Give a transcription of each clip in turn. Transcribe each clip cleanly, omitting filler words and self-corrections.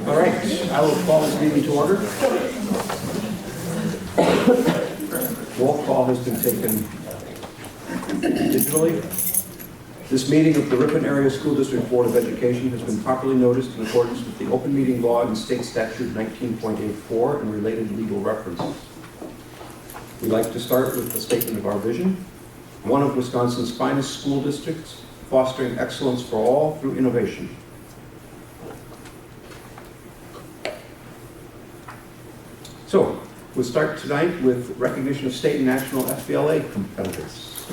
All right, I will call this meeting to order. Roll call has been taken digitally. This meeting of the Ripon Area School District Board of Education has been properly noticed in accordance with the Open Meeting Law and State Statute 19.84 and related legal references. We'd like to start with the statement of our vision. One of Wisconsin's finest school districts, fostering excellence for all through innovation. So, we'll start tonight with recognition of state and national FBLA competitors.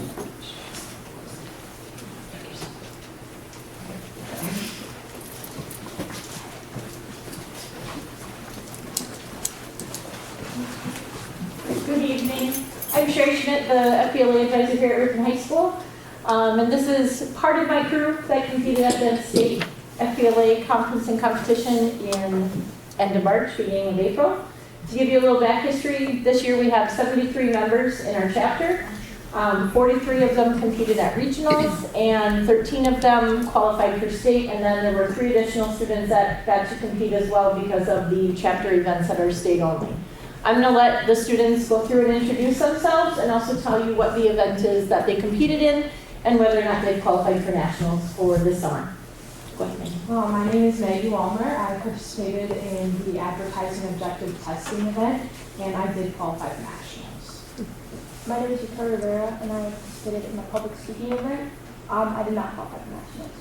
Good evening. I'm Sherry Schmidt, the FBLA advisor here at Ripon High School. And this is part of my crew that competed at the state FBLA conference and competition in end of March, beginning of April. To give you a little back history, this year we have 73 members in our chapter. 43 of them competed at regionals, and 13 of them qualified for state, and then there were 3 additional students that got to compete as well because of the chapter events that are state only. I'm going to let the students go through and introduce themselves and also tell you what the event is that they competed in and whether or not they've qualified for nationals for this summer. Go ahead, Maggie. Well, my name is Maggie Walmer. I participated in the advertising objective testing event, and I did qualify for nationals. My name is Victoria Rivera, and I participated in the public speaking event. I did not qualify for nationals.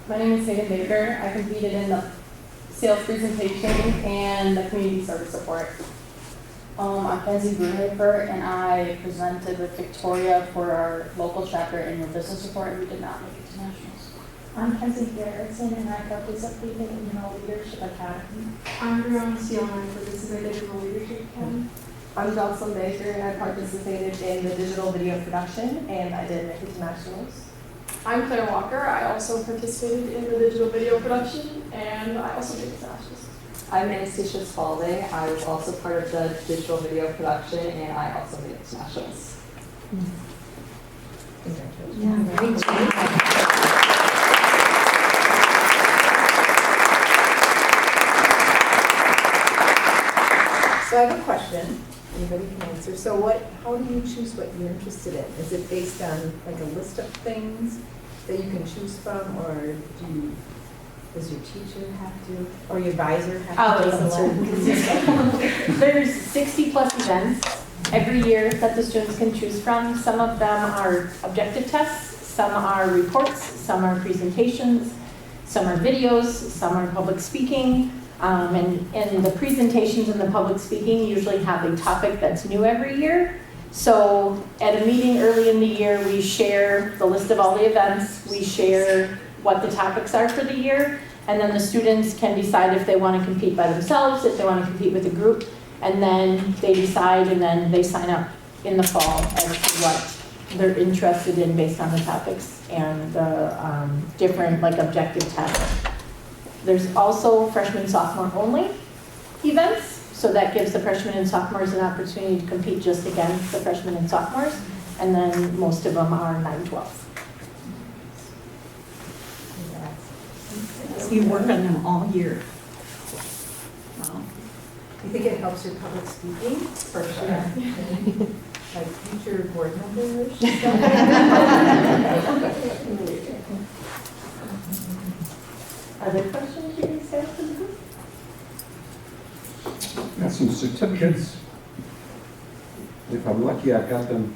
My name is Megan Baker. I competed in the sales presentation and the community service support. I'm Kenzie Bruhafer, and I presented with Victoria for our local chapter annual business report, and we did not make it to nationals. I'm Kenzie Garrison, and I participated in the Leadership Academy. I'm Brianna Steele, and I participated in the Leadership Academy. I'm Jocelyn Baker, and I participated in the digital video production, and I did make it to nationals. I'm Claire Walker. I also participated in the digital video production, and I also made it to nationals. I'm Anastasia Spalding. I was also part of the digital video production, and I also made it to nationals. Congratulations. So I have a question. Anybody can answer. So how do you choose what you're interested in? Is it based on like a list of things that you can choose from, or does your teacher have to, or your advisor have to select? There's 60 plus events every year that the students can choose from. Some of them are objective tests, some are reports, some are presentations, some are videos, some are public speaking. And the presentations and the public speaking usually have a topic that's new every year. So at a meeting early in the year, we share the list of all the events, we share what the topics are for the year, and then the students can decide if they want to compete by themselves, if they want to compete with a group, and then they decide, and then they sign up in the fall as to what they're interested in based on the topics and the different like objective tests. There's also freshman, sophomore only events, so that gives the freshmen and sophomores an opportunity to compete just against the freshmen and sophomores, and then most of them are 9-12. You work on them all year. Wow. Do you think it helps your public speaking? For sure. Like future board members? Other questions you guys have for the group? Got some certificates. If I'm lucky, I've got them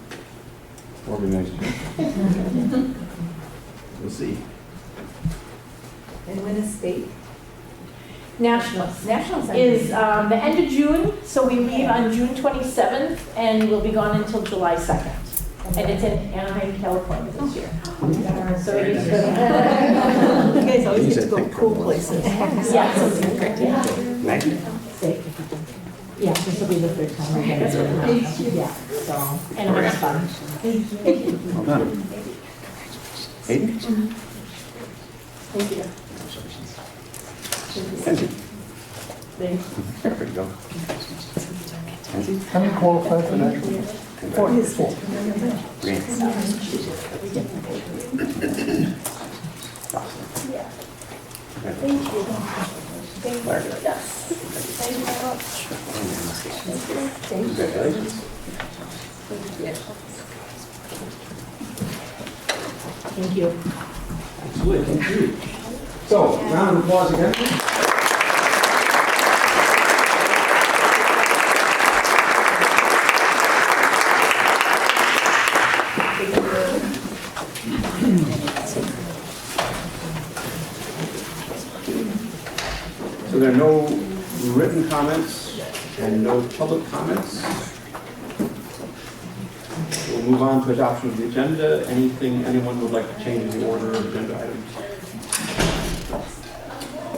organized here. We'll see. And when is state? Nationals. Nationals Is the end of June, so we leave on June 27th, and we'll be gone until July 2nd. And it's in Anaheim, California this year. So it is good. You guys always get to go cool places. Yeah, so it's great. Yeah. Nice. Yeah, this will be the 3rd time we're going to do it. Yeah, so, and it was fun. Thank you. Well done. Hayden? Thank you. Kenzie? Thanks. There we go. Kenzie? How many qualify for nationals? 4. Great. Thank you. Thank you. Yes. Thank you very much. Congratulations. Thank you. Absolutely, thank you. So, round of applause again. So there are no written comments and no public comments. We'll move on to adoption of the agenda. Anything anyone would like to change in the order of agenda items?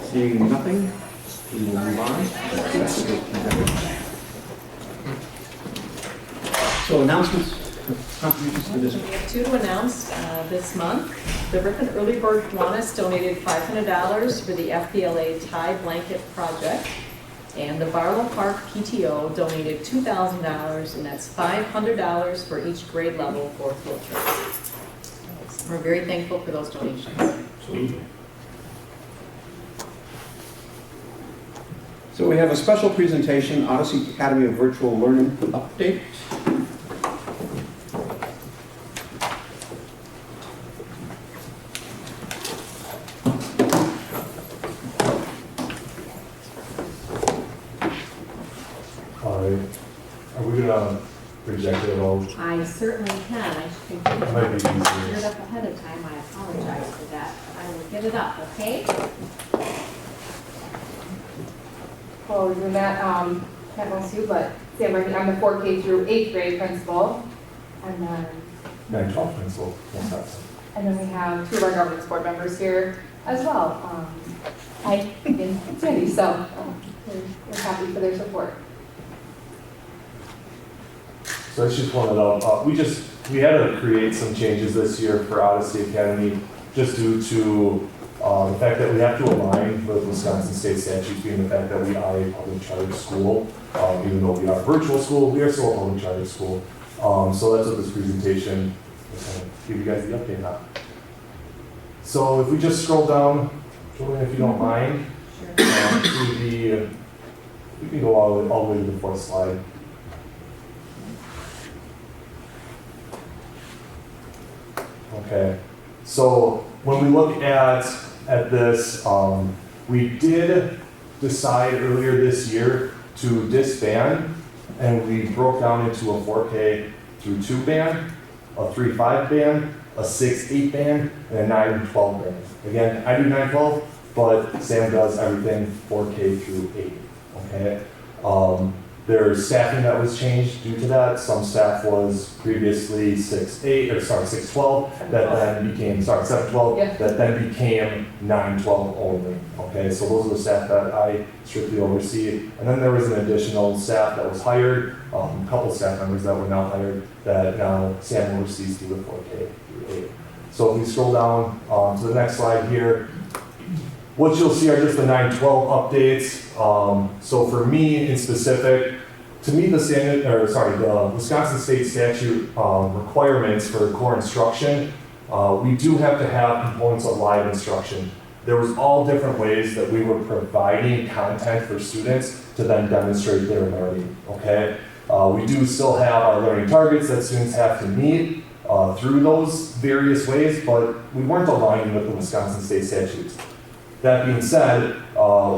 Seeing nothing, we will move on. So announcements, contributions to the We district. have two to announce this month. The Ripon Early Bird Kiwanis donated $500 for the FBLA tie blanket project. And the Barlow Park PTO donated $2,000, and that's $500 for each grade level for field trips. We're very thankful for those donations. Absolutely. So we have a special presentation, Odyssey Academy of Virtual Learning update. Are we gonna project it at all? I certainly can. I think I It might be cleared easier. up ahead of time. I apologize for that. I will get it up, okay? Well, we're doing that, can't most you, but Sam, I'm the 4K through 8th grade principal. And then, 9/12 pencil. What's that? and then we have 2 of our governance board members here as well. Ike and Sandy, so we're happy for their support. So I just wanted to, we had to create some changes this year for Odyssey Academy, just due to the fact that we have to align with Wisconsin state statutes, being the fact that we are a public charter school. Even though we are a virtual school, we are still a public charter school. So that's what this presentation is going to give you guys the update on. So if we just scroll down, Julian, if you don't mind, to the, we can go all the way to the 4th slide. Okay, so when we look at this, we did decide earlier this year to disband, and we broke down into a 4K through 2 band, a 3-5 band, a 6-8 band, and a 9-12 band. Again, I do 9-12, but Sam does everything 4K through 8, okay? There's staffing that was changed due to that. Some staff was previously 6-12, that then became, 7-12, Yeah. that then became 9-12 only. Okay, so those are the staff that I strictly oversee. And then there was an additional staff that was hired, a couple staff members that were now hired, that now Sam oversees through the 4K through 8. So if we scroll down to the next slide here, what you'll see are just the 9-12 updates. So for me in specific, to meet the the Wisconsin state statute requirements for core instruction, we do have to have components of live instruction. There was all different ways that we were providing content for students to then demonstrate their learning, okay? We do still have our learning targets that students have to meet through those various ways, but we weren't aligning with the Wisconsin state statutes. That being said,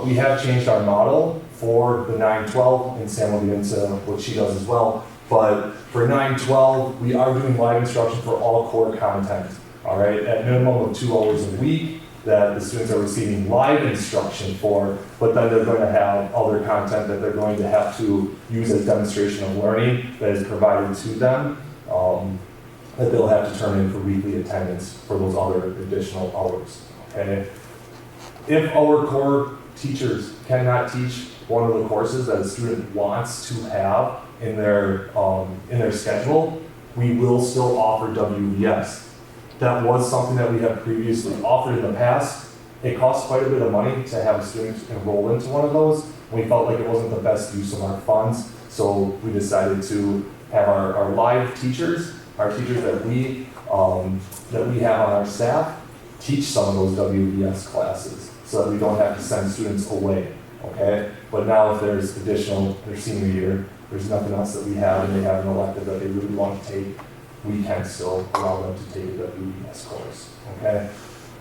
we have changed our model for the 9-12, and Sam will get into what she does as well. But for 9-12, we are doing live instruction for all core content, all right? At minimum of 2 hours a week that the students are receiving live instruction for, but then they're going to have other content that they're going to have to use as demonstration of learning that is provided to them, that they'll have to turn in for weekly attendance for those other additional hours, okay? If our core teachers cannot teach one of the courses that a student wants to have in their schedule, we will still offer WVS. That was something that we have previously offered in the past. It costs quite a bit of money to have a student enroll into one of those. We felt like it wasn't the best use of our funds, so we decided to have our live teachers, our teachers that we have on our staff, teach some of those WVS classes. so that we don't have to send students away, okay? But now if there's additional, their senior year, there's nothing else that we have and they have an elective that they really want to take, we can still allow them to take a WES course, okay?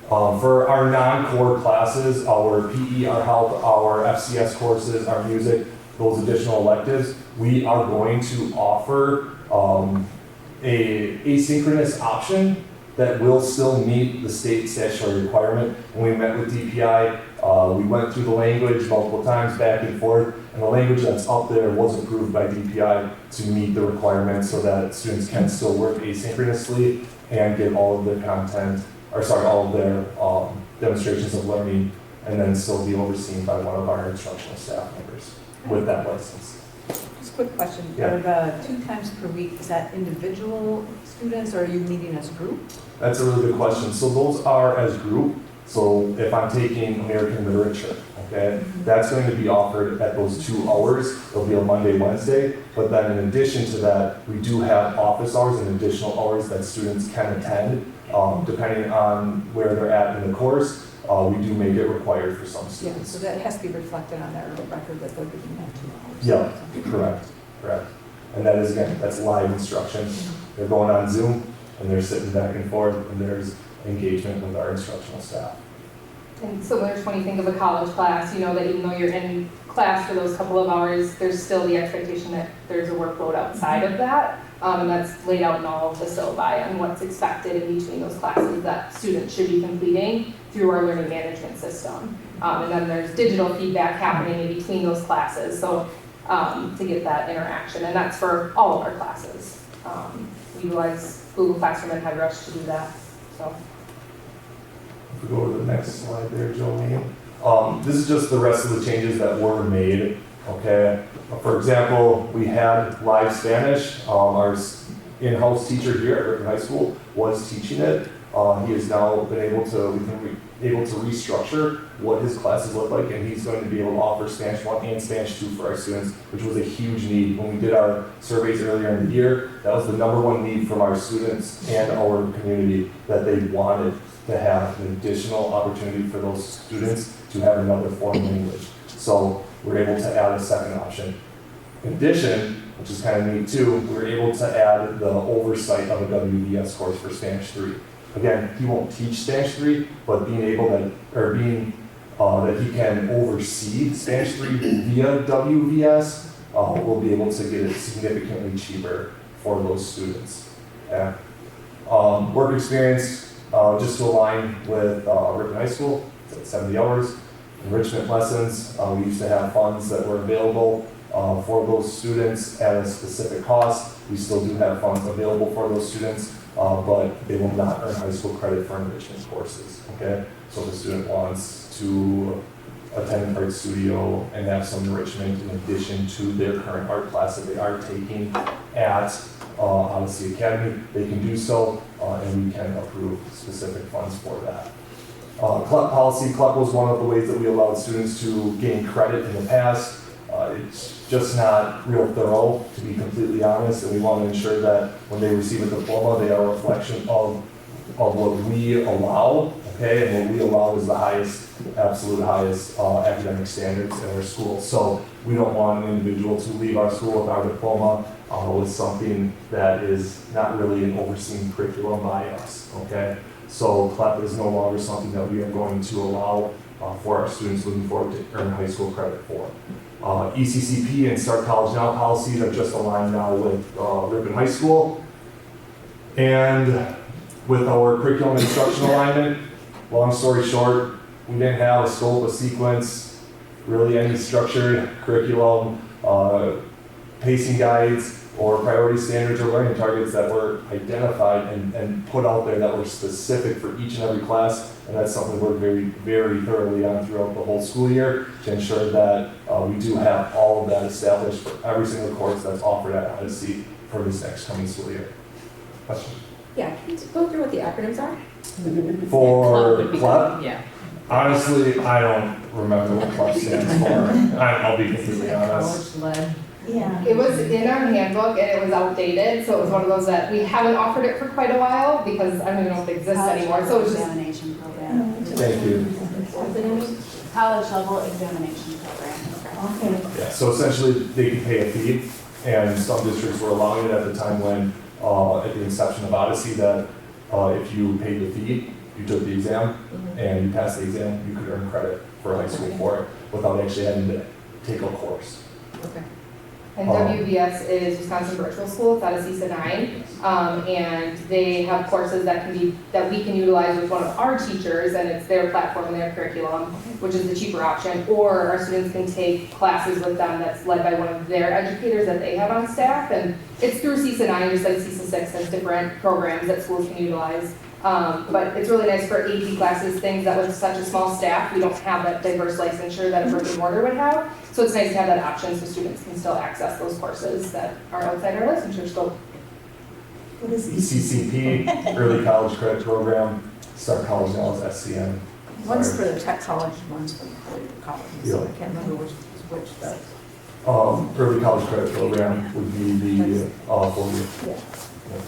For our non-core classes, our PE, our health, our FCS courses, our music, those additional electives, we are going to offer a asynchronous option that will still meet the state statutory requirement. When we met with DPI, we went through the language multiple times back and forth, and the language that's up there was approved by DPI to meet the requirements so that students can still work asynchronously and get all of their content, all of their demonstrations of learning, and then still be overseen by one of our instructional staff members with that license. Just a quick question. Yeah. Are the 2 times per week, is that individual students or are you meeting as a group? That's a really good question. So those are as group. So if I'm taking American Literature, okay, that's going to be offered at those 2 hours. It'll be a Monday, Wednesday. But then in addition to that, we do have office hours and additional hours that students can attend, depending on where they're at in the course. We do make it required for some Yeah, students. so that has to be reflected on their record that they're getting that 2 hours. Yeah, correct. And that is, again, that's live instruction. They're going on Zoom and they're sitting back and forth and there's engagement with our instructional staff. And similar to when you think of a college class, you know that even though you're in class for those couple of hours, there's still the expectation that there's a workload outside of that. And that's laid out in all of the syllabi on what's expected in between those classes that students should be completing through our learning management system. And then there's digital feedback happening in between those classes, so to get that interaction, and that's for all of our classes. We utilize Google Classroom and HeadRush to do that. So. If we go to the next slide there, Jolene. This is just the rest of the changes that were made, okay? For example, we had live Spanish. Our in-house teacher here at Ripon High School was teaching it. He has now been able to, restructure what his classes look like, and he's going to be able to offer Spanish 1 and Spanish 2 for our students, which was a huge need. When we did our surveys earlier in the year, that was the #1 need from our students and our community, that they wanted to have an additional opportunity for those students to have another foreign language. So we're able to add a second option. In addition, which is kind of neat too, we were able to add the oversight of a WVS course for Spanish 3. Again, he won't teach Spanish 3, but being able to, that he can oversee Spanish 3 via WVS, we'll be able to get it significantly cheaper for those students. Okay? Work experience, just to align with Ripon High School, it's at 70 hours. Enrichment lessons, we used to have funds that were available for those students at a specific cost. We still do have funds available for those students, but they will not earn high school credit for enrichment courses, okay? So if the student wants to attend an art studio and have some enrichment in addition to their current art class that they are taking at Odyssey Academy, they can do so, and we can approve specific funds for that. CLEP policy. CLEP was one of the ways that we allowed students to gain credit in the past. It's just not real thorough, to be completely honest, and we want to ensure that when they receive a diploma, they are a reflection of what we allow, okay? And what we allow is the highest, absolute highest academic standards in our school. So we don't want an individual to leave our school with our diploma with something that is not really an overseen curriculum by us, okay? So CLEP is no longer something that we are going to allow for our students looking forward to earn high school credit for. ECCP and Start College Now policies are just aligned now with Ripon High School. And with our curriculum instruction alignment, long story short, we didn't have a scope, a sequence, really any structured curriculum, pacing guides, or priority standards or learning targets that were identified and put out there that were specific for each and every class. And that's something we're very, very thoroughly on throughout the whole school year to ensure that we do have all of that established for every single course that's offered at Odyssey for this next coming school year. Question? Yeah, can you go through what the acronyms are? For CLEP? Yeah. Honestly, I don't remember what CLEP stands for. I'll be completely honest. College-led. Yeah. It was in our handbook and it was outdated, so it was one of those that we haven't offered it for quite a while because I don't even know if it exists anymore, so it's just. Examination program. Thank you. it in? College level examination program. Okay. Yeah, so essentially, they could pay a fee, and some districts were allowing it at the time when, at the inception of Odyssey, that if you paid the fee, you took the exam, and you passed the exam, you could earn credit for high school for it, without actually having to take a course. Okay. And WVS is Wisconsin Virtual School, it's out of CISA 9, and they have courses that we can utilize with one of our teachers, and it's their platform and their curriculum, which is the cheaper option, or our students can take classes with them that's led by one of their educators that they have on staff, and it's through CISA 9, just like CISA 6 has different programs that schools can utilize. But it's really nice for AP classes, things that with such a small staff, we don't have that diverse licensure that a brick and mortar would have. So it's nice to have that option so students can still access those courses that are outside our licensure scope. What is ECCP, Early College Credit Program, Start College Now is SCN. One's for the tech college, one's for the college. So I can't remember which does. Early College Credit Program would be the 4-year. Yeah.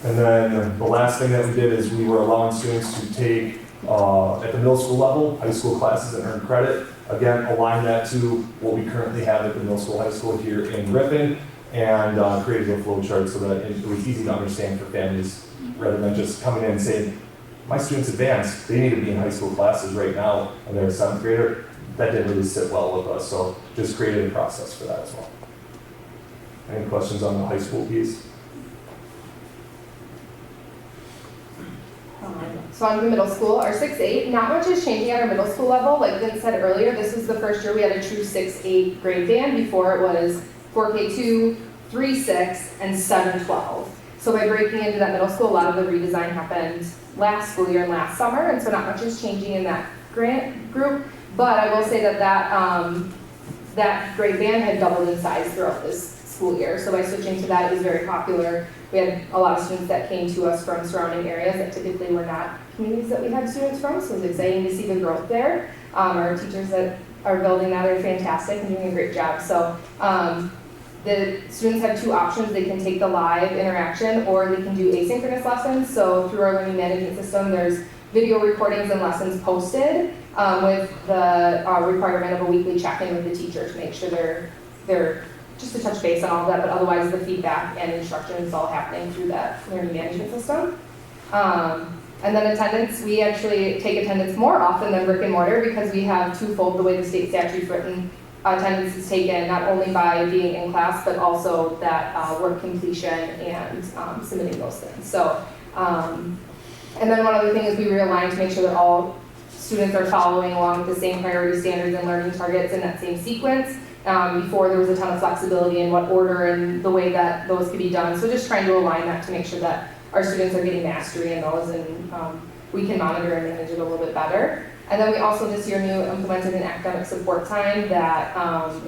And then the last thing that we did is we were allowing students to take, at the middle school level, high school classes and earn credit. Again, align that to what we currently have at the middle school, high school here in Ripon, and created a flow chart so that it was easy to understand for families, rather than just coming in and saying, my students advanced, they need to be in high school classes right now, and they're a 7th grader. That didn't really sit well with us, so just created a process for that as well. Any questions on the high school piece? So on the middle school, our 6-8, not much is changing at our middle school level. Like Vince said earlier, this was the first year we had a true 6-8 grade band. Before it was 4K2, 3-6, and 7-12. So by breaking into that middle school, a lot of the redesign happened last school year and last summer, and so not much is changing in that grant group. But I will say that that grade band had doubled in size throughout this school year. So by switching to that, it was very popular. We had a lot of students that came to us from surrounding areas that typically were not communities that we had students from, so it was exciting to see the growth there. Our teachers that are building that are fantastic and doing a great job. So the students have 2 options. They can take the live interaction or they can do asynchronous lessons. So through our learning management system, there's video recordings and lessons posted with the requirement of a weekly check-in with the teacher to make sure they're just to touch base on all of that, but otherwise the feedback and instruction is all happening through that learning management system. And then attendance, we actually take attendance more often than brick and mortar because we have twofold the way the state statute's written. Attendance is taken not only by being in class, but also that work completion and submitting those things. So, and then one other thing is we realigned to make sure that all students are following along with the same priority standards and learning targets in that same sequence. Before there was a ton of flexibility in what order and the way that those could be done. So just trying to align that to make sure that our students are getting mastery in those and we can monitor and manage it a little bit better. And then we also this year implemented an academic support time that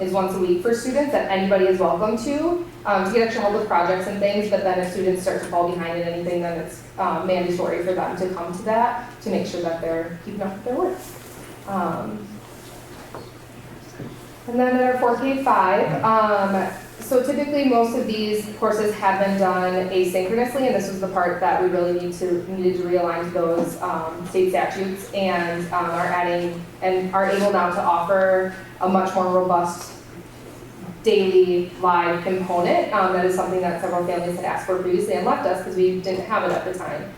is once a week for students that anybody is welcome to get extra help with projects and things, but then if students start to fall behind in anything, then it's mandatory for them to come to that to make sure that they're keeping up with their work. And then at our 4K5, so typically most of these courses have been done asynchronously, and this was the part that we really needed to realign to those state statutes, and are adding and are able now to offer a much more robust daily live component. That is something that several families had asked for previously and left us because we didn't have it at the time.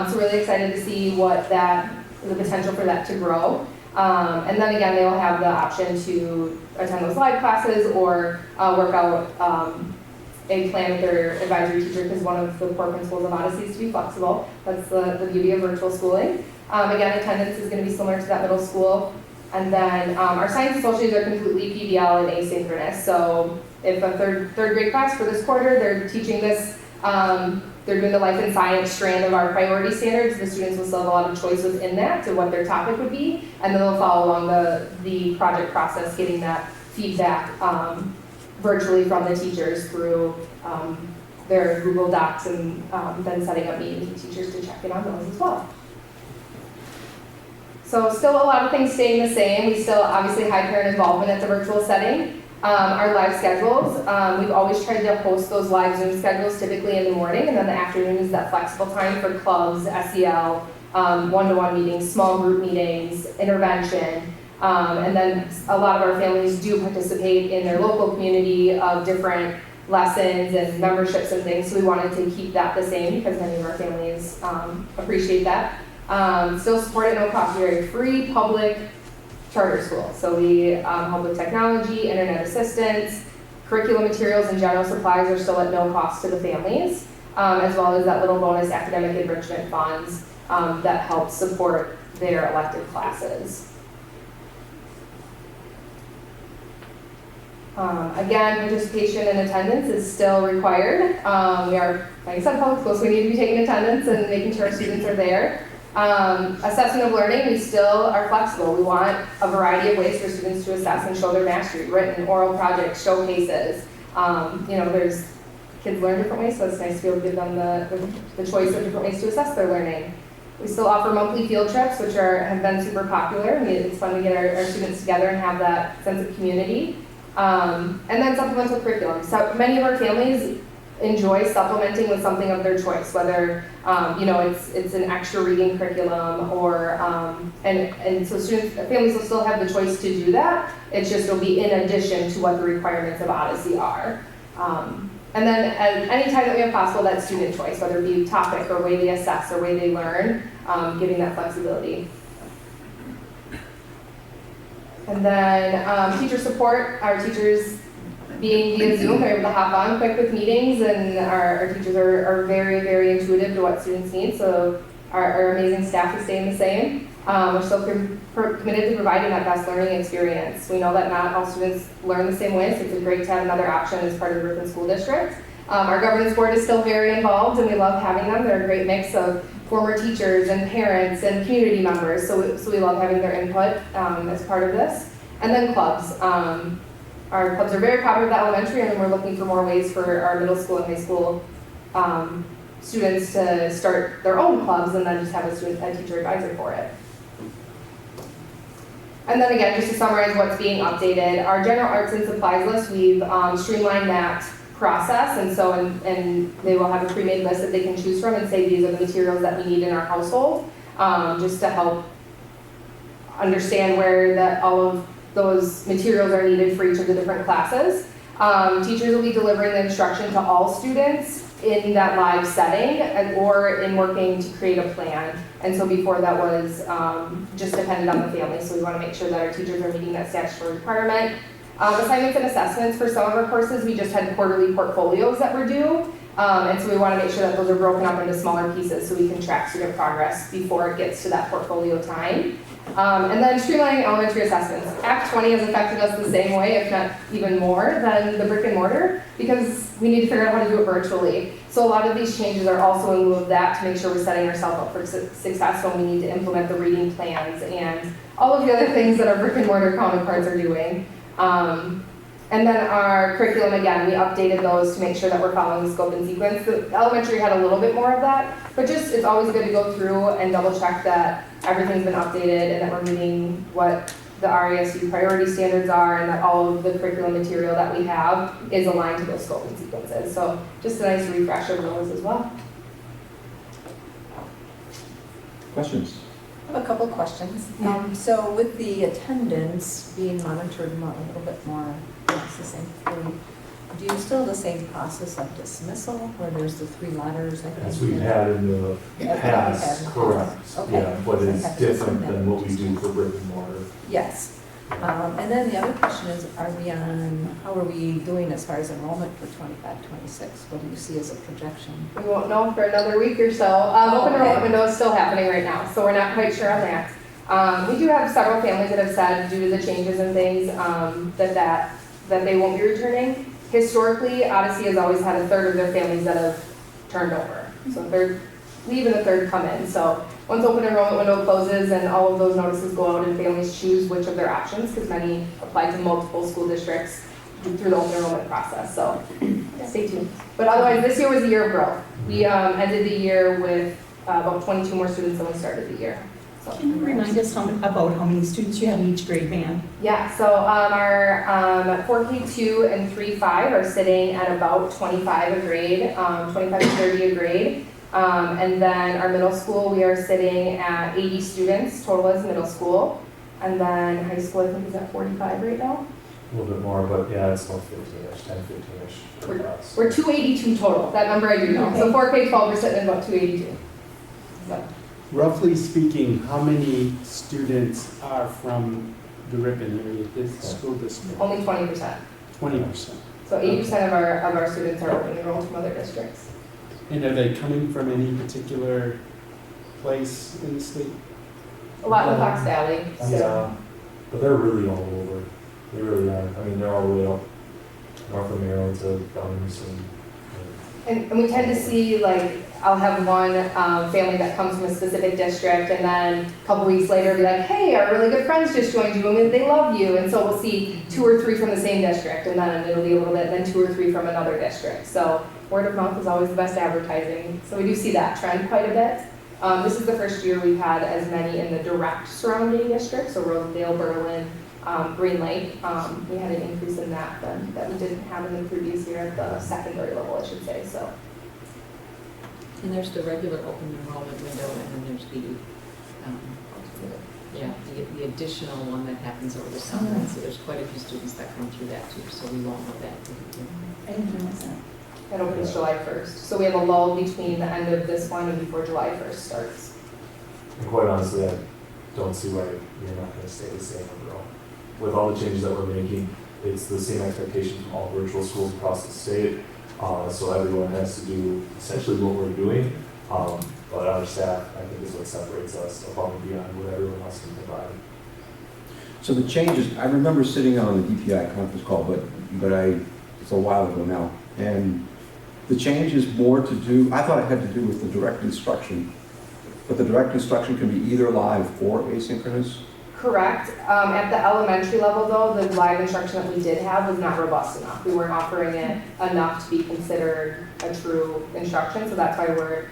So really excited to see the potential for that to grow. And then again, they will have the option to attend those live classes or work out a plan with their advisory teacher, because one of the core principles of Odyssey is to be flexible. That's the beauty of virtual schooling. Again, attendance is going to be similar to that middle school. And then our science and socials are completely PBL and asynchronous. So if a third grade class for this quarter, they're teaching this, they're doing the life and science strand of our priority standards, the students will still have a lot of choice within that to what their topic would be, and then they'll follow along the project process, getting that feedback virtually from the teachers through their Google Docs, and then setting up meetings with teachers to check in on those as well. So still a lot of things staying the same. We still obviously high parent involvement at the virtual setting. Our live schedules, we've always tried to host those live Zoom schedules typically in the morning, and then the afternoon is that flexible time for clubs, SEL, one-to-one meetings, small group meetings, intervention. And then a lot of our families do participate in their local community of different lessons and memberships and things, so we wanted to keep that the same because many of our families appreciate that. Still support at no cost. We are a free public charter school, so we help with technology, internet assistance, curriculum materials and general supplies are still at no cost to the families, as well as that little bonus academic enrichment funds that help support their elective classes. Again, participation and attendance is still required. We are, like I said, public schools, so we need to be taking attendance and making sure our students are there. Assessment of learning, we still are flexible. We want a variety of ways for students to assess and show their mastery, written, oral projects, showcases. There's kids learn different ways, so it's nice to be able to give them the choice of different ways to assess their learning. We still offer monthly field trips, which have been super popular. It's fun to get our students together and have that sense of community. And then supplemental curriculum. So many of our families enjoy supplementing with something of their choice, whether it's an extra reading curriculum or and so families will still have the choice to do that. It's just it'll be in addition to what the requirements of Odyssey are. And then at any time that we have possible, that student choice, whether it be topic or way they assess or way they learn, giving that flexibility. And then teacher support, our teachers being via Zoom, they're able to hop on quick with meetings, and our teachers are very, very intuitive to what students need, so our amazing staff is staying the same. We're still committed to providing that best learning experience. We know that not all students learn the same way, so it's great to have another option as part of the Ripon School District. Our governance board is still very involved, and we love having them. They're a great mix of former teachers and parents and community members, so we love having their input as part of this. And then clubs. Our clubs are very popular at the elementary, and we're looking for more ways for our middle school and high school students to start their own clubs and then just have a teacher advisor for it. And then again, just to summarize what's being updated, our general arts and supplies list, we've streamlined that process, and they will have a pre-made list that they can choose from and say these are the materials that we need in our household, just to help understand where all of those materials are needed for each of the different classes. Teachers will be delivering the instruction to all students in that live setting or in working to create a plan. And so before that was just dependent on the family, so we want to make sure that our teachers are meeting that statutory requirement. Assignments and assessments for some of our courses, we just had quarterly portfolios that were due. And so we want to make sure that those are broken up into smaller pieces so we can track student progress before it gets to that portfolio time. And then streamlining elementary assessments. Act 20 has affected us the same way, if not even more, than the brick and mortar, because we need to figure out how to do it virtually. So a lot of these changes are also in lieu of that to make sure we're setting ourselves up for success when we need to implement the reading plans and all of the other things that our brick and mortar counterparts are doing. And then our curriculum, again, we updated those to make sure that we're following the scope and sequence. The elementary had a little bit more of that, but just it's always good to go through and double check that everything's been updated and that we're meeting what the RASD priority standards are and that all of the curriculum material that we have is aligned to those scope and sequences. So just a nice refresh of those as well. Questions? I have a couple of questions. So with the attendance being monitored a little bit more, it's the same thing. Do you still have the same process of dismissal where there's the 3 letters? As we've had in the past, correct. Okay. Yeah, but it's different than what we do for brick and mortar. Yes. And then the other question is, how are we doing as far as enrollment for 25-26? What do you see as a projection? We won't know for another week or so. Open enrollment window is still happening right now, so we're not quite sure on that. We do have several families that have said, due to the changes and things, that they won't be returning. Historically, Odyssey has always had a third of their families that have turned over. So a third leave and a third come in. So once open enrollment window closes and all of those notices go out and families choose which of their options, because many apply to multiple school districts through the open enrollment process. So stay tuned. But otherwise, this year was a year of growth. We ended the year with about 22 more students than we started the year. So, can you remind us about how many students you have in each grade band? Yeah, so our 4K2 and 3-5 are sitting at about 25 a grade, 25 to 30 a grade. And then our middle school, we are sitting at 80 students total as middle school. And then high school, I think, is at 45 right now. A little bit more, but yeah, it's about 15-ish, 10, 15-ish for us. We're 282 total. That number I do know. So 4K-12, we're sitting at about 282. So. Roughly speaking, how many students are from the Ripon area, this school district? Only 20%. 20%. So 80% of our students are open enrolled from other districts. And are they coming from any particular place in the state? A lot in Fox Valley. Yeah, but they're really all over. They really are. I mean, they're all the way up north of Maryland to Gunners And we tend to see, like, I'll have one family that comes from a specific district, and then a couple weeks later be like, hey, our really good friends just joined you, and they love you. And so we'll see 2 or 3 from the same district, and then it'll be a little bit, then 2 or 3 from another district. So word of mouth is always the best advertising. So we do see that trend quite a bit. This is the first year we've had as many in the direct surrounding districts, so Rosedale, Berlin, Green Lake. We had an increase in that that we didn't have in the previous year at the secondary level, I should say. So. And there's the regular open enrollment window, and then there's the additional one that happens over the summer. And so there's quite a few students that come through that too, so we won't know that. I didn't realize that. That opens July 1st. So we have a lull between the end of this one and before July 1st starts. And quite honestly, I don't see why you're not going to stay the same overall. With all the changes that we're making, it's the same expectation from all virtual schools across the state. So everyone has to do essentially what we're doing. But our staff, I think, is what separates us above and beyond what everyone else can provide. So the changes, I remember sitting on the DPI conference call, but it's a while ago now. And the change is more to do, I thought it had to do with the direct instruction, but the direct instruction can be either live or asynchronous. Correct. At the elementary level, though, the live instruction that we did have was not robust enough. We weren't offering it enough to be considered a true instruction, so that's why we're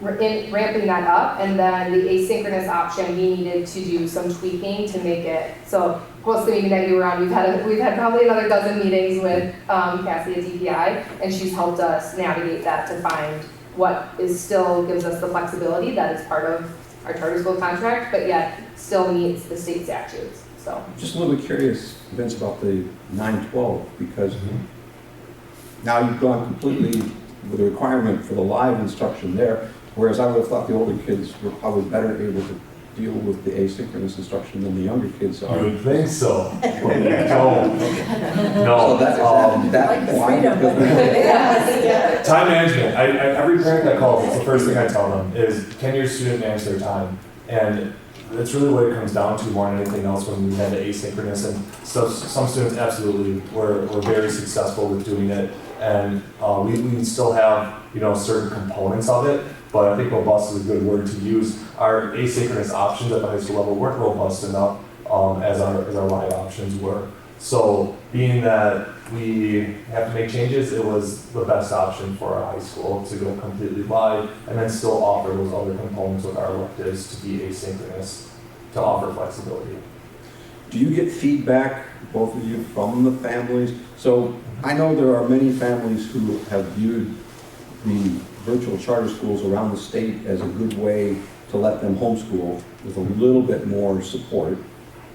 ramping that up. And then the asynchronous option, we needed to do some tweaking to make it so. Most of the meeting that we were on, we've had probably another dozen meetings with Cassie at DPI, and she's helped us navigate that to find what is still gives us the flexibility that is part of our charter school contract, but yet still meets the state statutes. So Just a little bit curious, Vince, about the 9-12, because now you've gone completely with the requirement for the live instruction there, whereas I would have thought the older kids were probably better able to deal with the asynchronous instruction than the younger kids are. You would think so. No. So that why? Time management. Every parent that calls, it's the first thing I tell them is, can your student manage their time? And that's really what it comes down to more than anything else when we had the asynchronous. And so some students absolutely were very successful with doing it. And we still have, certain components of it, but I think robust is a good word to use. Our asynchronous options at the high school level weren't robust enough as our live options were. So being that we have to make changes, it was the best option for our high school to go completely live and then still offer those other components with our electives to be asynchronous, to offer flexibility. Do you get feedback, both of you, from the families? So I know there are many families who have viewed the virtual charter schools around the state as a good way to let them homeschool with a little bit more support.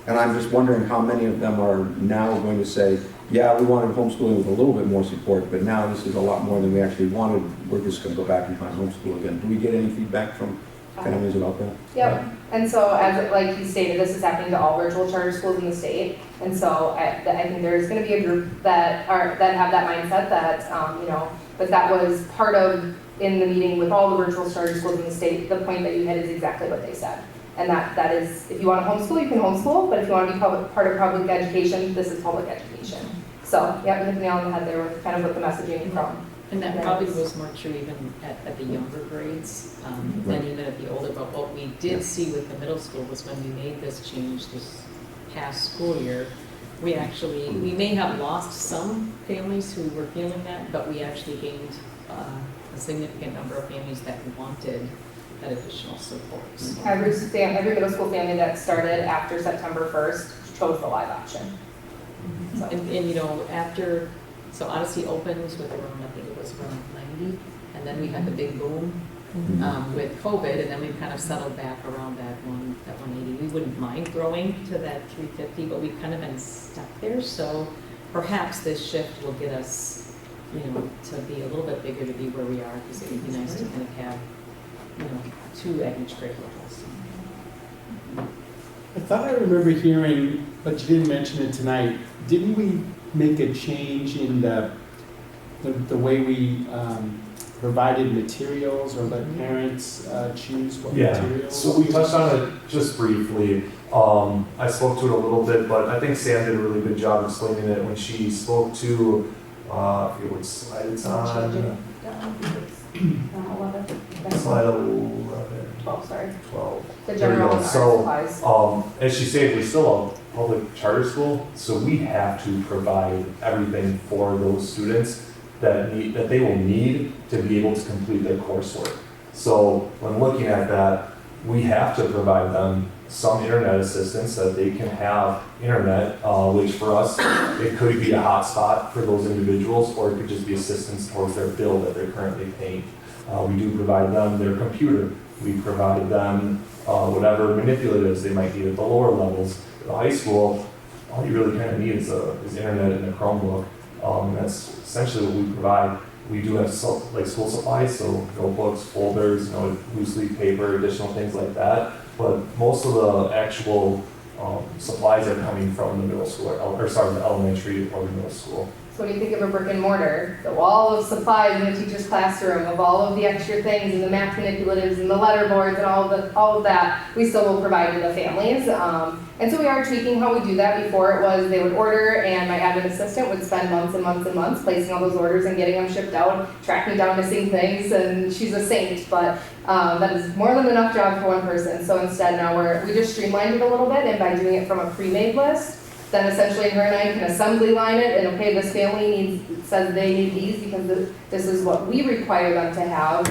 And I'm just wondering how many of them are now going to say, yeah, we wanted homeschooling with a little bit more support, but now this is a lot more than we actually wanted. We're just going to go back and try and homeschool again. Do we get any feedback from families about that? Yep. And so, like you stated, this is happening to all virtual charter schools in the state. And so, I think there's going to be a group that have that mindset that, but that was part of in the meeting with all the virtual charter schools in the state. The point that you had is exactly what they said, and that is, if you want to homeschool, you can homeschool. But if you want to be part of public education, this is public education. So, yeah, we hit the nail on the head there with kind of what the messaging from. And that probably was more true even at the younger grades than even at the older. But what we did see with the middle school was when we made this change this past school year, we may have lost some families who were feeling that, but we actually gained a significant number of families that wanted that additional support. So. Every middle school family that started after September 1st chose the live option. So. And after, so Odyssey opens with around, I think it was around 90 And then we had the big boom with COVID, and then we've kind of settled back around that 180. We wouldn't mind growing to that 350, but we've kind of been stuck there. So perhaps this shift will get us, to be a little bit bigger to be where we are, because it would be nice to kind of have, 2 at each grade levels. I thought I remember hearing, but you didn't mention it tonight, didn't we make a change in the way we provided materials or let parents choose what materials? So we touched on it just briefly. I spoke to it a little bit, but I think Sam did a really good job explaining it when she spoke to, I forget what slide it's on. Slide 11. 12, sorry. 12. The There we general go. art So, supplies. as she said, we're still a public charter school, so we have to provide everything for those students that they will need to be able to complete their coursework. So when looking at that, we have to provide them some internet assistance so that they can have internet, which for us, it could be a hotspot for those individuals, or it could just be assistance towards their bill that they're currently paying. We do provide them their computer. We provide them whatever manipulatives they might need at the lower levels. At the high school, all you really kind of need is internet and a Chromebook. That's essentially what we provide. We do have school supplies, so notebooks, folders, loose leaf paper, additional things like that. But most of the actual supplies are coming from the middle school, the elementary or the middle school. So when you think of a brick and mortar, the wall of supplies in the teacher's classroom, of all of the extra things and the math manipulatives and the letter boards and all of that, we still will provide to the families. And so we are tweaking how we do that. Before it was they would order and my admin assistant would spend months and months and months placing all those orders and getting them shipped out, tracking down missing things, and she's a saint, but that is more than enough job for one person. So instead now we just streamlined it a little bit, and by doing it from a pre-made list, then essentially her and I can assembly line it, and okay, this family says they need these because this is what we require them to have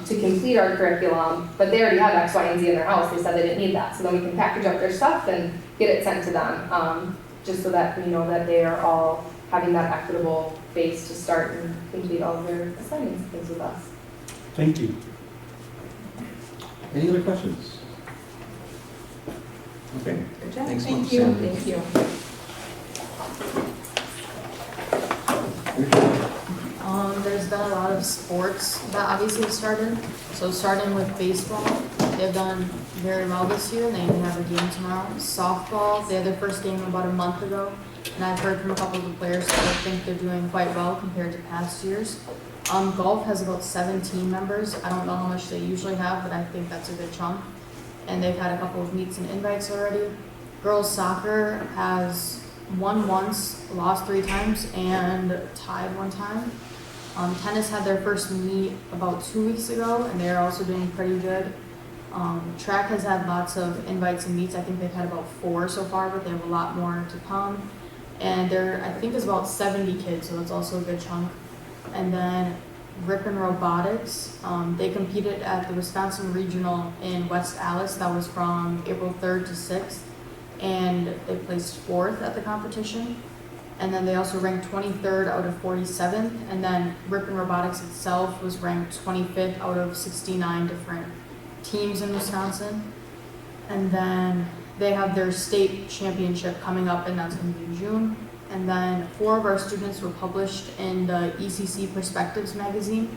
to complete our curriculum, but they already have X, Y, and Z in their house. They said they didn't need that. So then we can package up their stuff and get it sent to them, just so that we know that they are all having that equitable base to start and complete all of their assignments and things with us. Thank you. Any other questions? Okay. Good job. Thanks Thank much, you. Sam. Thank you. There's been a lot of sports that obviously started. So starting with baseball, they've done very well this year, and they have a game tomorrow. Softball, they had their first game about a month ago, and I've heard from a couple of the players that I think they're doing quite well compared to past years. Golf has about 17 members. I don't know how much they usually have, but I think that's a good chunk. And they've had a couple of meets and invites already. Girls soccer has won once, lost 3 times, and tied 1 time. Tennis had their first meet about 2 weeks ago, and they're also doing pretty good. Track has had lots of invites and meets. I think they've had about 4 so far, but they have a lot more to come. And there, I think, is about 70 kids, so that's also a good chunk. And then Ripon Robotics, they competed at the Wisconsin Regional in West Allis. That was from April 3rd to 6th, and they placed 4th at the competition. And then they also ranked 23rd out of 47th, and then Ripon Robotics itself was ranked 25th out of 69 different teams in Wisconsin. And then they have their state championship coming up, and that's going to be in June. And then 4 of our students were published in the ECC Perspectives magazine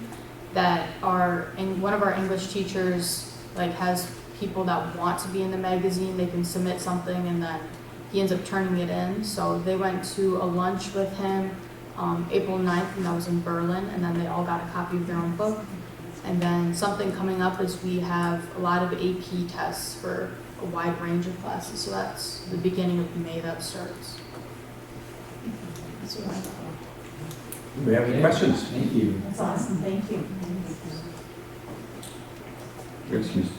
that one of our English teachers has people that want to be in the magazine. They can submit something, and then he ends up turning it in. So they went to a lunch with him April 9th, and that was in Berlin, and then they all got a copy of their own book. And then something coming up is we have a lot of AP tests for a wide range of classes. So that's the beginning of May that starts. Do we have any questions? Thank you. That's awesome. Thank you. You're excused.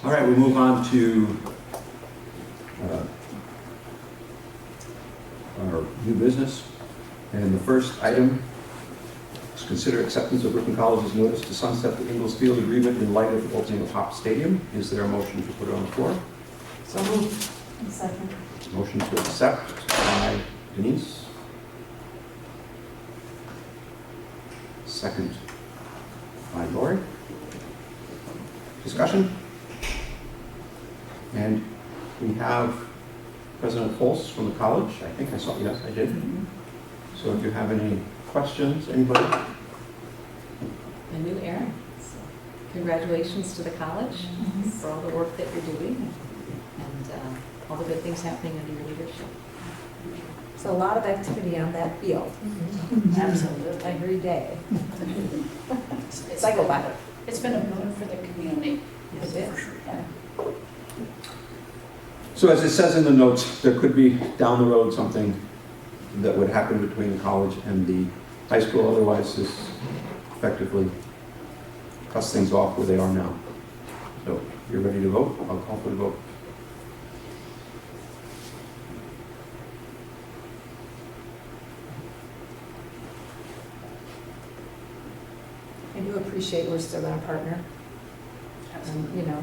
All right, we'll move on to our new business. And the first item is consider acceptance of Ripon College's notice to sunset the Ingalls Field agreement in light of the opening of Hop Stadium. Is there a motion to put it on the floor? So moved. Second. Motion to accept by Denise. second by Lori. Discussion? And we have President Pulse from the college. I think I saw, yes, I did. So if you have any questions, anybody? A new era. So congratulations to the college for all the work that you're doing and all the good things happening under your leadership. So a lot of activity on that field. Absolutely. Every day. Cycle by. It's been a boon for the community. It is. So as it says in the notes, there could be down the road something that would happen between the college and the high school. Otherwise, this effectively cuts things off where they are now. So if you're ready to vote, I'll call for the vote. I do appreciate we're still going to partner. And, you know,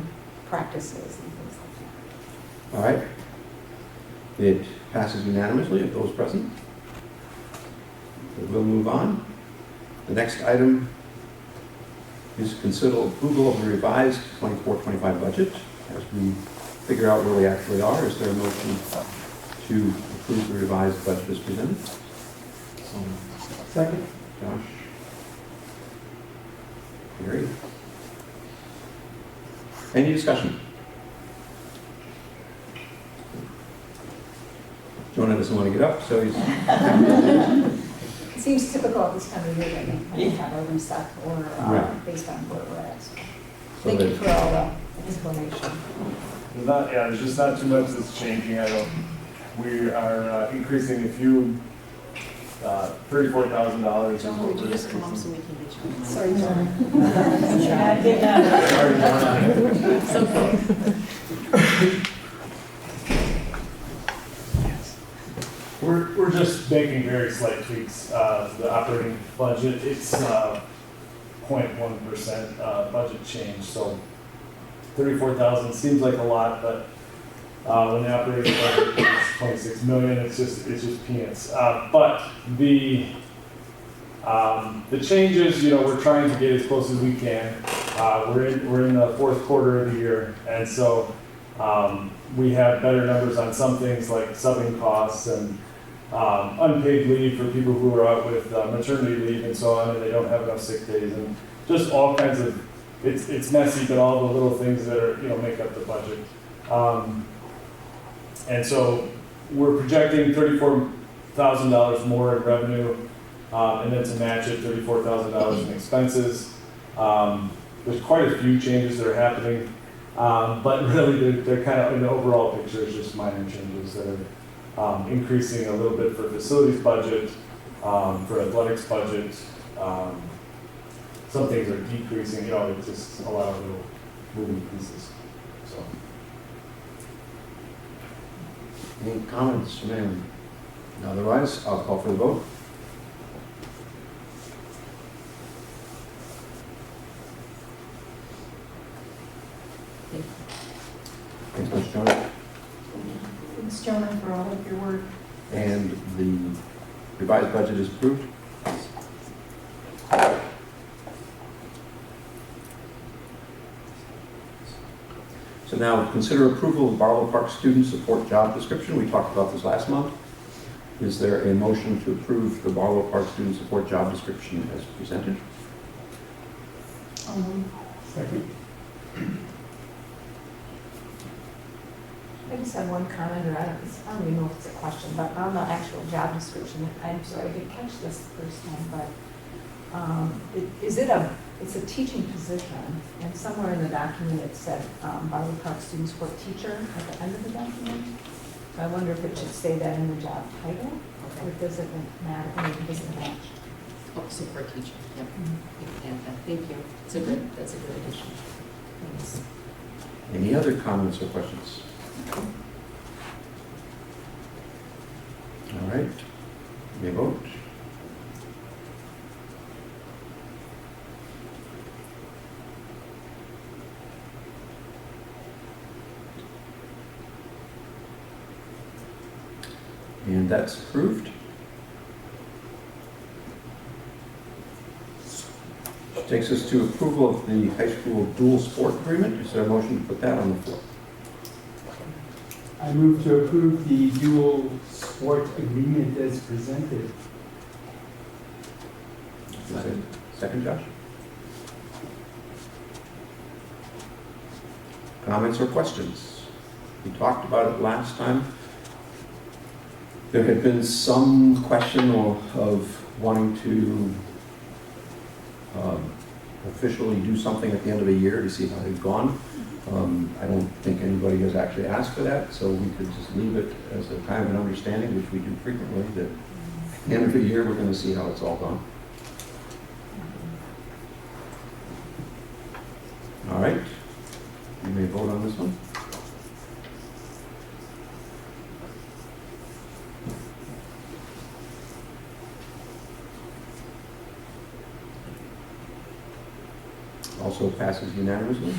practices and things like that. All right. It passes unanimously of those present. We'll move on. The next item is consider approval of the revised 24-25 budget. As we figure out where we actually are, is there a motion to approve the revised budget as presented? Second. Josh? Gary? Any discussion? Jonah doesn't want to get up, so he's... It seems typical at this time of year, I think, kind of have urban stuff or Right. based on where we're at. So Thank you that- for all the information. There's just not too much that's changing. We are increasing a few, $34,000. John, would you just come up so we can get you on the mic? Sorry, John. It's okay. We're just making very slight tweaks. The operating budget, it's 0.1% budget change, so 34,000 seems like a lot, but when the operating budget is 26 million, it's just peanuts. But the changes, we're trying to get as close as we can. We're in the fourth quarter of the year, and so we have better numbers on some things like subbing costs and unpaid leave for people who are out with maternity leave and so on, and they don't have enough sick days, and just all kinds of, it's messy, but all the little things that are, make up the budget. And so we're projecting $34,000 more in revenue, and then to match it, $34,000 in expenses. There's quite a few changes that are happening, but really they're kind of, in the overall picture, it's just minor changes that are increasing a little bit for facilities budget, for athletics budget. Some things are decreasing, it's just a lot of little moving pieces. So. Any comments from anyone? Otherwise, I'll call for the vote. Thanks, Ms. Jonah. Thanks, Jonah, for all of your work. And the revised budget is approved. So now consider approval of Barlow Park student support job description. We talked about this last month. Is there a motion to approve the Barlow Park student support job description as presented? Second. I just have one comment, or I don't even know if it's a question, but on the actual job description, I'm sorry, I didn't catch this the first time, but it's a teaching position, and somewhere in the document it said Barlow Park Student Support Teacher at the end of the document. So I wonder if it should say that in the job title, or does it matter, does it match? Oh, support teacher, yep. You can add that. Thank you. That's a good addition. Thanks. Any other comments or questions? All right, you may vote. And that's approved. Takes us to approval of the high school dual sport agreement. Is there a motion to put that on the floor? I move to approve the dual sport agreement as presented. Second, Josh? Comments or questions? We talked about it last time. There had been some question of wanting to officially do something at the end of a year to see how they've gone. I don't think anybody has actually asked for that, so we could just leave it as a kind of an understanding, which we do frequently, that at the end of the year, we're going to see how it's all gone. All right, you may vote on this one. Also passes unanimously.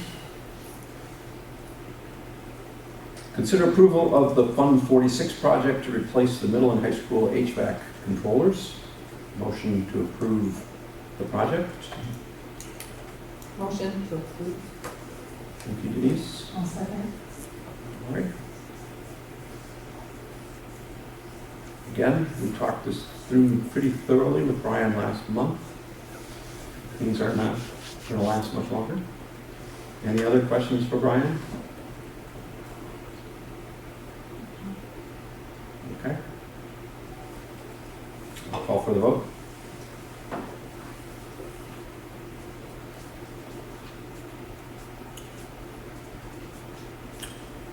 Consider approval of the Fund 46 project to replace the middle and high school HVAC controllers. Motion to approve the project. Motion to approve. Thank you, Denise. I'll second. All right. Again, we talked this through pretty thoroughly with Brian last month. Things are not going to last much longer. Any other questions for Brian? Okay. I'll call for the vote.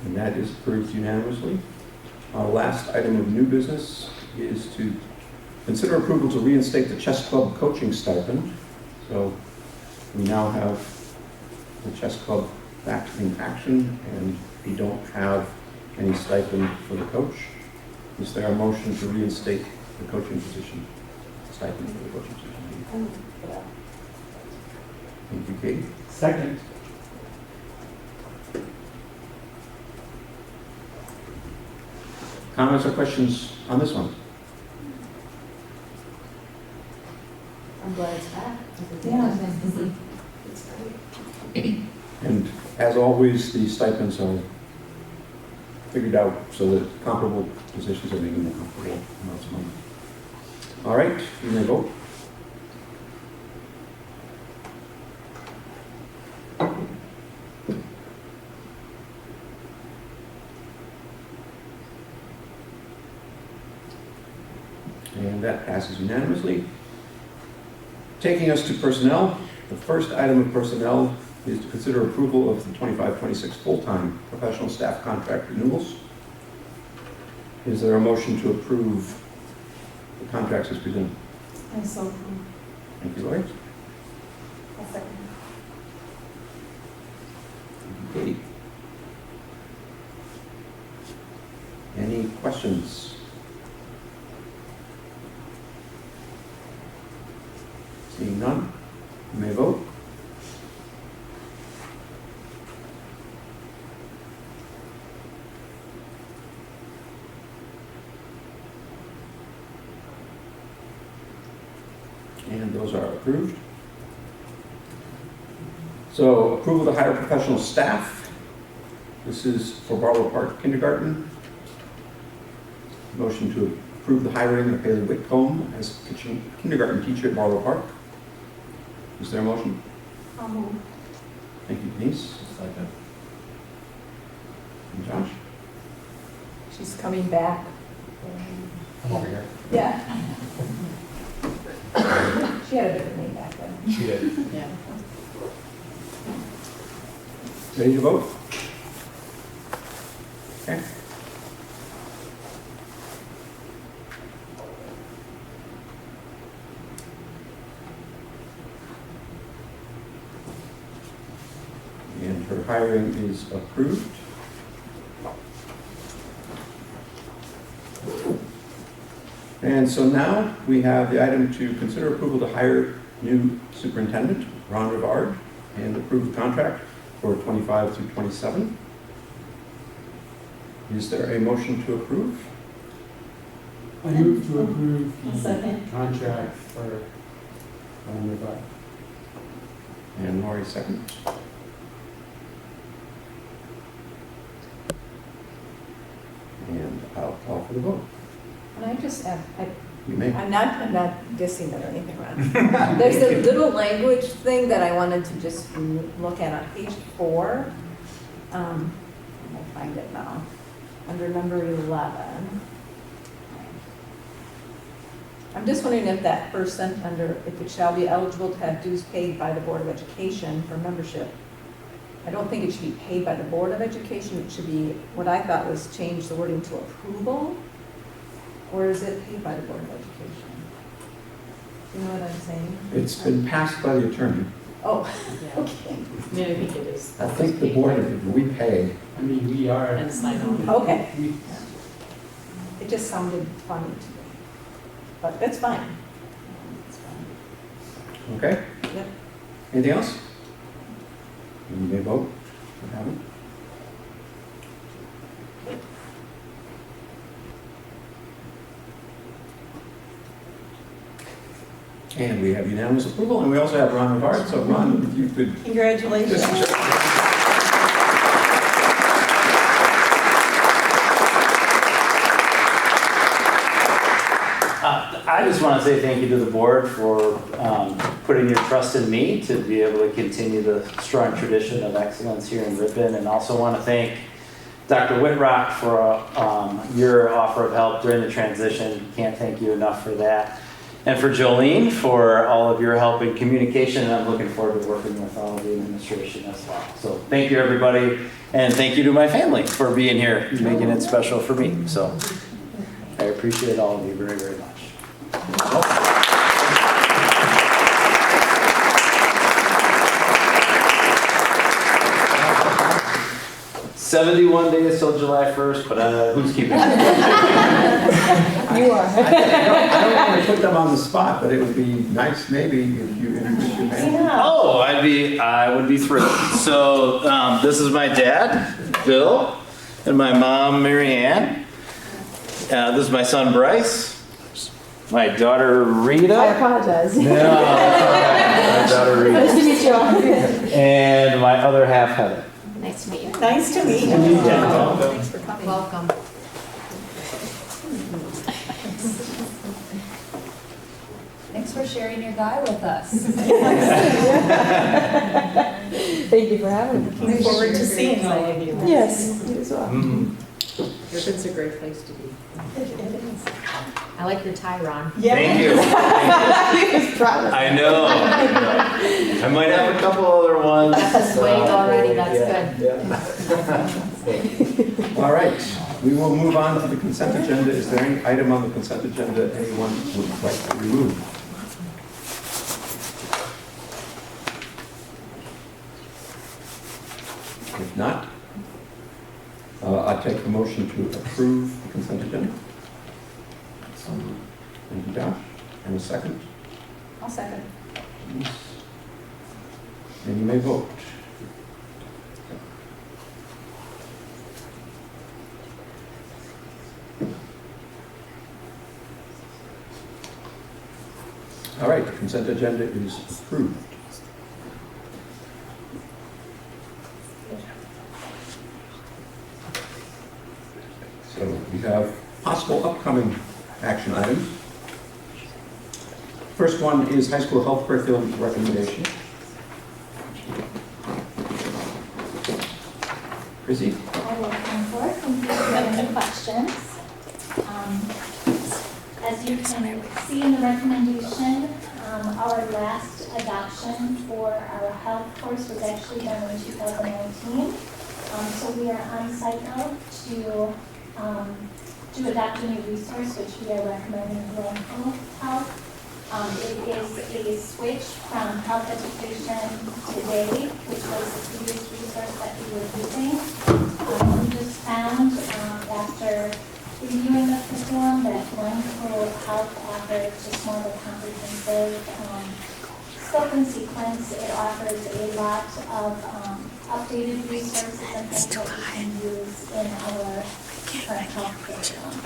And that is approved unanimously. Our last item of new business is to consider approval to reinstate the chess club coaching stipend. So we now have the chess club back in action, and we don't have any stipend for the coach. Is there a motion to reinstate the coaching position, stipend for the coaching position? Thank you, Katie. Second. Comments or questions on this one? I'm glad it's back. Yeah. It's great. And as always, the stipends are figured out so that comparable positions are being more comfortable amounts of money. All right, you may vote. And that passes unanimously. Taking us to personnel, the first item of personnel is to consider approval of the 25-26 full-time professional staff contract renewals. Is there a motion to approve the contracts as presented? I so approve. Thank you, Lori. I'll second. Thank you, Katie. Any questions? Seeing none, you may vote. And those are approved. So approval to hire professional staff. This is for Barlow Park Kindergarten. Motion to approve the hiring of Haley Whitcomb as kindergarten teacher at Barlow Park. Is there a motion? I'll move. Thank you, Denise. Second. And Josh? She's coming back. I'm over here. Yeah. She had a different name back then. She did. Yeah. Ready to vote? Okay. And her hiring is approved. And so now we have the item to consider approval to hire new superintendent, Ron Rivard, and approve the contract for 25 through 27. Is there a motion to approve? I move to approve I'll the second. contract for Ripon. And Lori seconds. And I'll call for the vote. And I just have, You may. I'm not dissing it or anything, Ron. There's a little language thing that I wanted to just look at on page 4. I'll find it now. Under number 11. I'm just wondering if that first sentence under, if it shall be eligible to have dues paid by the Board of Education for membership. I don't think it should be paid by the Board of Education. It should be, what I thought was change the wording to approval. Or is it paid by the Board of Education? Do you know what I'm saying? It's been passed by the attorney. Oh, Yeah. okay. Yeah, I think it is. I think the board, we pay. I mean, we are. And sign on. Okay. we- It just sounded funny to me. But that's fine. It's fine. Okay? Yep. Anything else? You may vote. You have it. And we have unanimous approval, and we also have Ron Rivard. So Ron, if you could Congratulations. I just want to say thank you to the board for putting your trust in me to be able to continue the strong tradition of excellence here in Ripon, and also want to thank Dr. Whitrock for your offer of help during the transition. Can't thank you enough for that. And for Jolene for all of your help in communication, and I'm looking forward to working with all of the administration as well. So thank you, everybody, and thank you to my family for being here, making it special for me. So I appreciate all of you very, very much. 71 days till July 1st, but who's keeping it? You are. I don't want to put them on the spot, but it would be nice maybe if you introduce your family. Oh, I would be thrilled. So this is my dad, Bill, and my mom, Mary Ann. This is my son, Bryce. My daughter, Rita. I apologize. No, my daughter, Nice to Rita. meet you. And my other half, Heather. Nice to meet you. Nice to meet you. Thanks for coming. Welcome. Thanks for sharing your guy with us. Thank you for having me. Looking forward to seeing all of you. Yes, you as well. Rippon's a great place to be. I like your tie, Ron. Thank you. He was proud of me. I know. I might have a couple other ones. That's a swag already, that's good. All right, we will move on to the consent agenda. Is there any item on the consent agenda anyone would like to remove? If not, I take the motion to approve the consent agenda. Thank you, Josh. And a second. I'll second. And you may vote. All right, the consent agenda is approved. So we have possible upcoming action items. First one is high school health curriculum recommendation. Chrissy? I will come forward and if you have any questions. As you can see in the recommendation, our last adoption for our health course was actually done in 2019. So we are on site now to adopt a new resource, which we are recommending local health. It is a switch from health education today, which was the previous resource that we were using. We just found after reviewing the curriculum that local health offers just more of a comprehensive scope and sequence. It offers a lot of updated resources and things that we can use in our current health curriculum.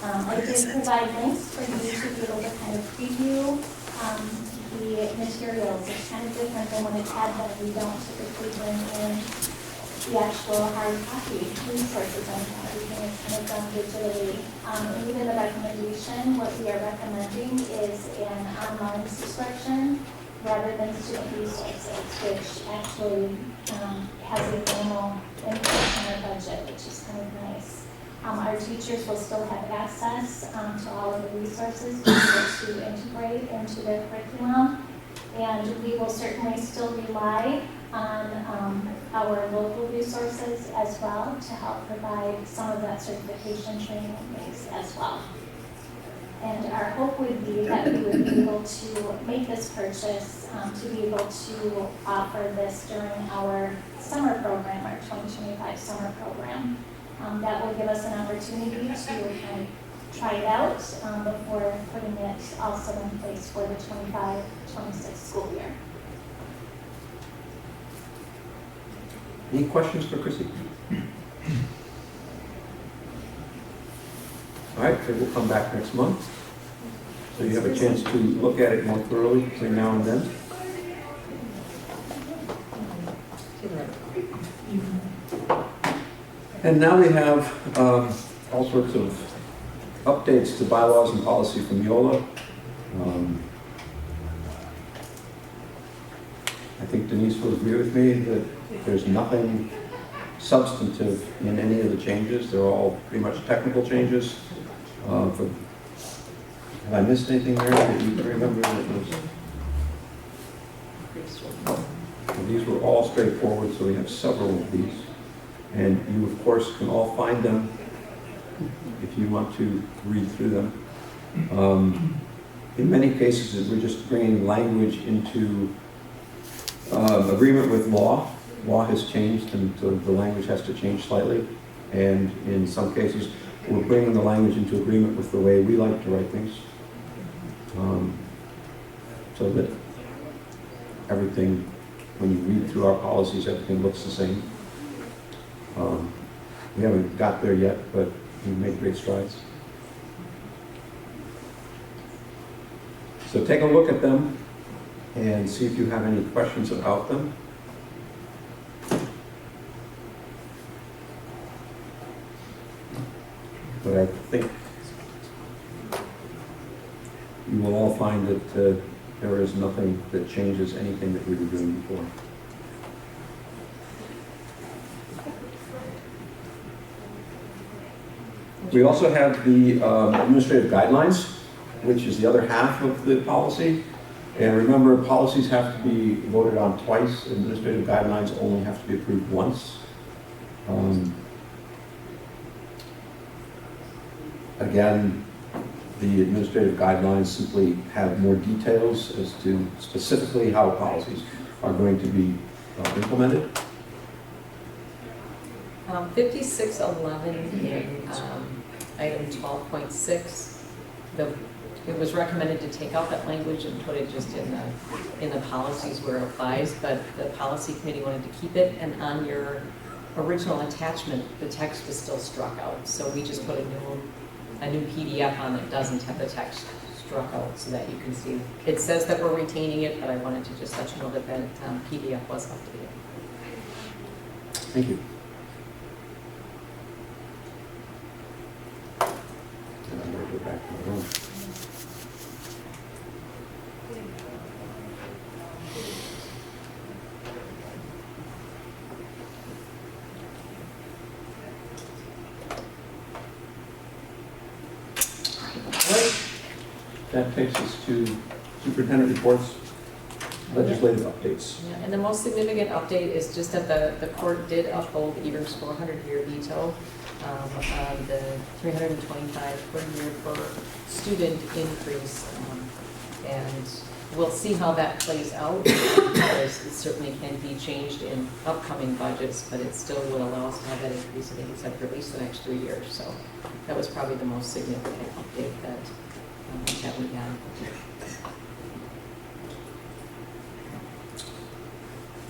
I did provide links for you to be able to kind of preview the materials, it's kind of different than when it's had been. We don't typically bring in the actual hard copy resources and everything is kind of done digitally. And even the recommendation, what we are recommending is an online subscription rather than student resources, which actually has a minimal impact on our budget, which is kind of nice. Our teachers will still have access to all of the resources to be able to integrate into their curriculum. And we will certainly still rely on our local resources as well to help provide some of that certification training base as well. And our hope would be that we would be able to make this purchase to be able to offer this during our summer program, our 2025 summer program. That will give us an opportunity to kind of try it out before putting it also in place for the 25-26 school year. Any questions for Chrissy? All right, so we'll come back next month. So you have a chance to look at it more thoroughly between now and then. And now we have all sorts of updates to bylaws and policy from Yola. I think Denise will agree with me that there's nothing substantive in any of the changes. They're all pretty much technical changes. Have I missed anything there that you can remember that was? Well, these were all straightforward, so we have several of these. And you, of course, can all find them if you want to read through them. In many cases, we're just bringing language into agreement with law. Law has changed, and so the language has to change slightly. And in some cases, we're bringing the language into agreement with the way we like to write things, so that everything, when you read through our policies, everything looks the same. We haven't got there yet, but we've made great strides. So take a look at them and see if you have any questions about them. But I think you will all find that there is nothing that changes anything that we were doing before. We also have the administrative guidelines, which is the other half of the policy. And remember, policies have to be voted on twice. Administrative guidelines only have to be approved once. Again, the administrative guidelines simply have more details as to specifically how policies are going to be implemented. 5611 in item 12.6, it was recommended to take out that language and put it just in the policies where it applies, but the policy committee wanted to keep it, and on your original attachment, the text is still struck out. So we just put a new PDF on that doesn't have the text struck out so that you can see. It says that we're retaining it, but I wanted to just let you know that that PDF was updated. Thank you. And I'm going to go back to my room. That takes us to superintendent reports, legislative updates. Yeah, and the most significant update is just that the court did uphold Eber's 400-year veto on the 325 per year per student increase. And we'll see how that plays out, because it certainly can be changed in upcoming budgets, but it still would allow us to have that increase. I think it's at least the next 3 years. So that was probably the most significant update that we had.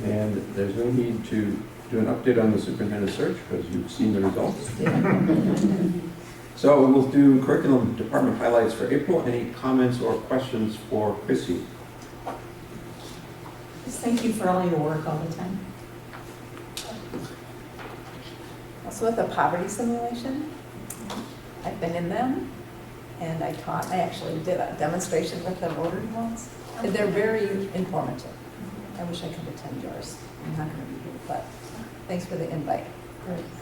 And there's no need to do an update on the superintendent search because you've seen the results. So we'll do curriculum department highlights for April. Any comments or questions for Chrissy? Just thank you for all your work all the time. Also with the poverty simulation, I've been in them, and I actually did a demonstration with the Rotary ones, and they're very informative. I wish I could attend yours. I'm not going to be here, but thanks for the invite.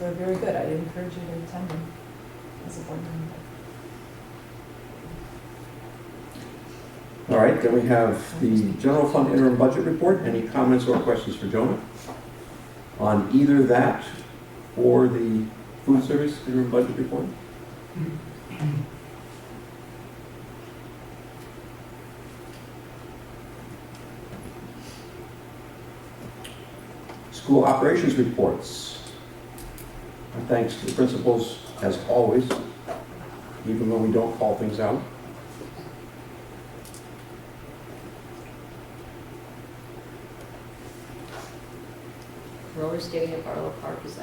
They're very good. I'd encourage you to attend them as a board member. All right, then we have the general fund interim budget report. Any comments or questions for Jonah on either that or the food service interim budget report? School operations reports. Our thanks to the principals, as always, even when we don't call things out. Roller skating at Barlow Park is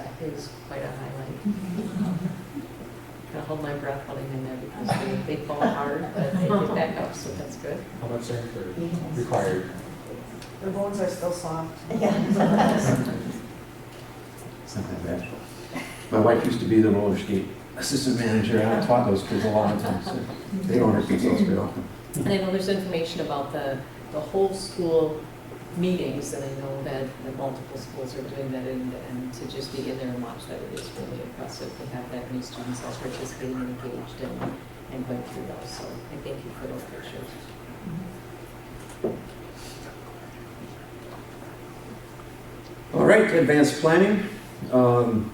quite a highlight. Kind of hold my breath when I'm in there because they fall hard, but they get back up, so that's good. How much are required? The bones are still soft. It's not that bad. My wife used to be the roller skate assistant manager, and I taught those kids a lot of times. So they don't hurt themselves very often. And I know there's information about the whole school meetings, and I know that multiple schools are doing that, and to just be in there and watch that, it is really impressive to have that many students all participating and engaged and going through those. So I thank you for those pictures. All right, advanced planning.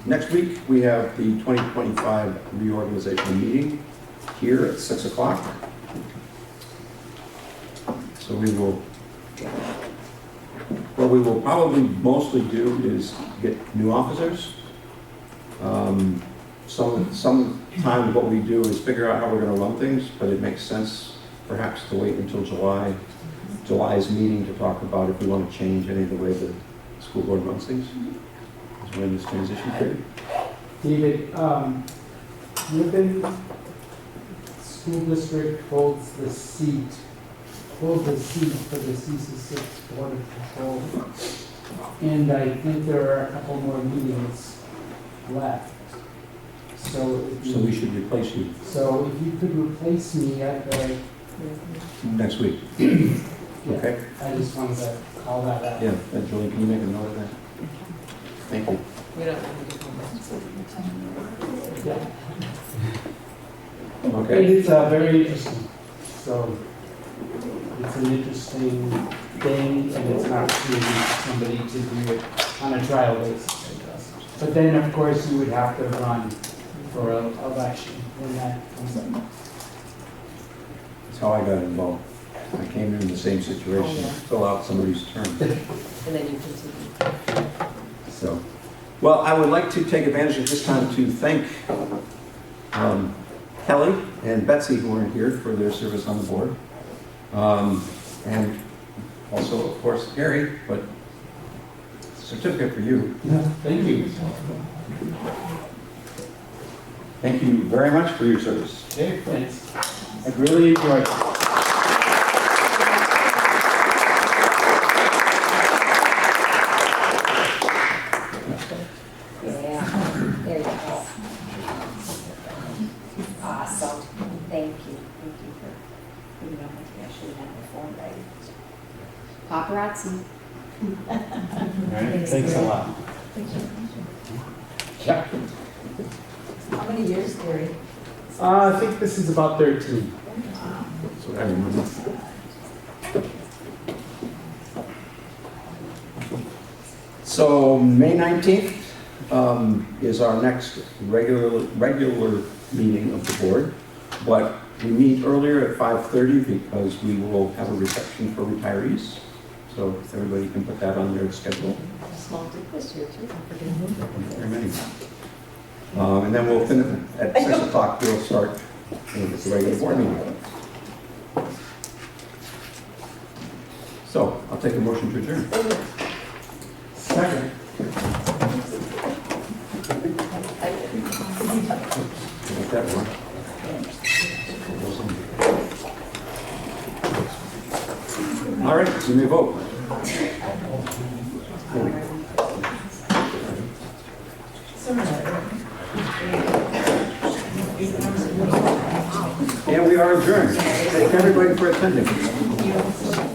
Next week, we have the 2025 reorganization meeting here at 6 o'clock. So what we will probably mostly do is get new officers. Sometimes what we do is figure out how we're going to run things, but it makes sense perhaps to wait until July's meeting to talk about if we want to change any of the way the school board runs things. As we're in this transition period. David, Ripon School District holds the seat for the CC6 Board of Control. And I think there are a couple more meetings left. So we should replace you. So if you could replace me at the... Next week. Yeah, Okay. I just wanted to call that out. Yeah, Julie, can you make a note of that? Thank you. We don't have to Yeah. Okay. It's very interesting. So it's an interesting thing, and it's an opportunity for somebody to do it on a trial basis, I guess. But then, of course, you would have to run for an election when that comes up. That's how I got involved. I came in the same situation, fill out somebody's term. And then you continue. So, well, I would like to take advantage of this time to thank Kelly and Betsy, who aren't here, for their service on the board. And also, of course, Gary, but certificate for you. Yeah, thank you. Thank you very much for your service. Okay, thanks. I really enjoyed it. There you go. Awesome. Thank you. Thank you for putting up with me. I should have had my phone ready. Paparazzi. All right, thanks a lot. Yeah. How many years, Gary? I think this is about 13. That's what I remember. So May 19th is our next regular meeting of the board, but we meet earlier at 5:30 because we will have a reception for retirees. So everybody can put that on their schedule. Small request here too. Very many. And then we'll finish at 6 o'clock. We'll start with the regular board meeting. So I'll take a motion to adjourn. Second. Like that one. All right, so you may vote. And we are adjourned. Thank everybody for attending.